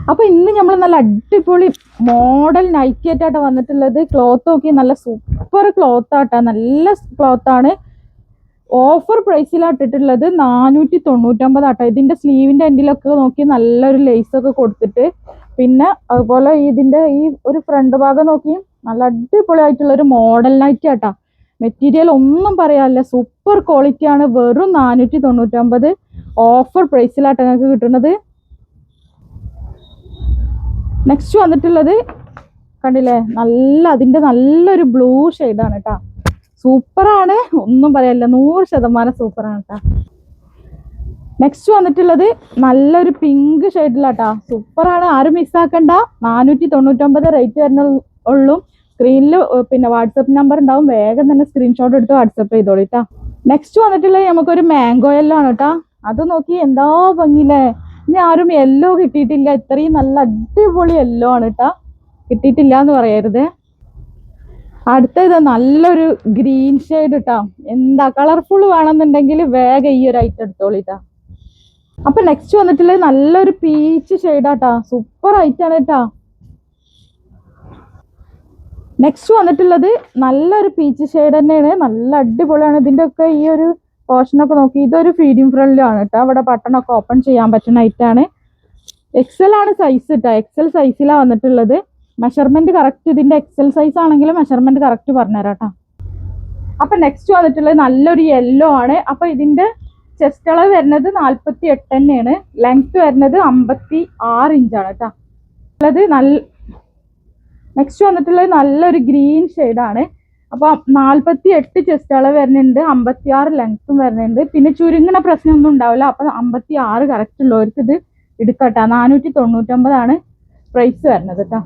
അപ്പൊ ഇന്ന് നമ്മൾ നല്ല അടിപൊളി മോഡൽ നൈറ്റി ആയിട്ടാണ് വന്നിട്ടുള്ളത്. ക്ലോത്ത് നോക്കി നല്ല സൂപ്പർ ക്ലോത്ത് ആട്ടാ, നല്ല ക്ലോത്ത് ആണ്. ഓഫർ പ്രൈസിലാണ് ഇട്ടിട്ടുള്ളത് 499 ആട്ടോ. ഇതിന്റെ സ്ലീവിന്റെ എൻഡിലൊക്കെ നോക്കി നല്ലൊരു ലേസ് ഒക്കെ കൊടുത്തിട്ട്, പിന്നെ അതുപോലെ ഇതിന്റെ ഈ ഒരു ഫ്രണ്ട് ഭാഗം നോക്കി നല്ല അടിപൊളി ആയിട്ടുള്ള ഒരു മോഡൽ നൈറ്റി ആട്ടാ. മെറ്റീരിയൽ ഒന്നും പറയാനില്ല, സൂപ്പർ ക്വാളിറ്റി ആണ്. വെറും 499 ഓഫർ പ്രൈസിലാട്ടോ ഞങ്ങൾക്ക് കിട്ടുന്നത്. നെക്സ്റ്റ് വന്നിട്ടുള്ളത് കണ്ടില്ലേ, അതിന്റെ നല്ലൊരു ബ്ലൂ ഷെയ്ഡാണ് കേട്ടാ. സൂപ്പറാണ്, ഒന്നും പറയാനില്ല, 100% സൂപ്പറാണ് കേട്ടാ. നെക്സ്റ്റ് വന്നിട്ടുള്ളത് നല്ലൊരു പിങ്ക് ഷെയ്ഡിലാട്ടാ. സൂപ്പറാണ്, ആരും മിസ്സാക്കണ്ട. 499 റേറ്റ് വരുന്നുള്ളൂ. സ്ക്രീനിൽ പിന്നെ വാട്സപ്പ് നമ്പർ ഉണ്ടാവും, വേഗം തന്നെ സ്ക്രീൻഷോട്ട് എടുത്ത് വാട്സപ്പ് ചെയ്തോളിട്ടാ. നെക്സ്റ്റ് വന്നിട്ടുള്ളത് നമുക്കൊരു മാംഗോ യെല്ലോ ആണ് കേട്ടാ. അത് നോക്കി എന്താ ഭംഗിയില്ലേ. ഇനി ആരും യെല്ലോ കിട്ടിയിട്ടില്ല, ഇത്രയും നല്ല അടിപൊളി യെല്ലോ ആണ് കേട്ടാ. കിട്ടിയിട്ടില്ല എന്ന് പറയരുത്. അടുത്തത് നല്ലൊരു ഗ്രീൻ ഷെയ്ഡ് കേട്ടാ. എന്താ കളർഫുൾ വേണമെന്നുണ്ടെങ്കിൽ വേഗം ഈ ഒരു ഐറ്റം എടുത്തോളിട്ടാ. അപ്പൊ നെക്സ്റ്റ് വന്നിട്ടുള്ളത് നല്ലൊരു പീച്ച് ഷെയ്ഡാട്ടാ. സൂപ്പർ ഐറ്റാണ് കേട്ടാ. നെക്സ്റ്റ് വന്നിട്ടുള്ളത് നല്ലൊരു പീച്ച് ഷെയ്ഡ് തന്നെയാണ്, നല്ല അടിപൊളിയാണ്. ഇതിന്റെ ഒക്കെ ഈ ഒരു പോർഷനൊക്കെ നോക്കി, ഇതൊരു ഫീഡിങ് ഫ്രണ്ടിലാണ് കേട്ടോ. അവിടെ ബട്ടണൊക്കെ ഓപ്പൺ ചെയ്യാൻ പറ്റുന്ന ഐറ്റാണ്. എക്സൽ ആണ് സൈസ് കേട്ടോ, എക്സൽ സൈസിലാണ് വന്നിട്ടുള്ളത്. മെഷർമെന്റ് കറക്റ്റ്, ഇതിന്റെ എക്സൽ സൈസ് ആണെങ്കിലും മെഷർമെന്റ് കറക്റ്റ് പറഞ്ഞുതരാം കേട്ടോ. അപ്പൊ നെക്സ്റ്റ് വന്നിട്ടുള്ളത് നല്ലൊരു യെല്ലോ ആണ്. അപ്പൊ ഇതിന്റെ ചെസ്റ്റ് അളവ് വരുന്നത് 48 തന്നെയാണ്. ലെങ്ത് വരുന്നത് 56 ഇഞ്ചാണ് കേട്ടോ. നെക്സ്റ്റ് വന്നിട്ടുള്ളത് നല്ലൊരു ഗ്രീൻ ഷെയ്ഡാണ്. അപ്പൊ 48 ചെസ്റ്റ് അളവ് വരുന്നുണ്ട്, 56 ലെങ്ത്തും വരുന്നുണ്ട്. പിന്നെ ചുരുങ്ങുന്ന പ്രശ്നമൊന്നും ഉണ്ടാവില്ല. അപ്പൊ 56 കറക്റ്റ് ഉള്ളവർക്ക് ഇത് എടുക്കട്ടോ. 499 പ്രൈസ് വരുന്നത് കേട്ടോ.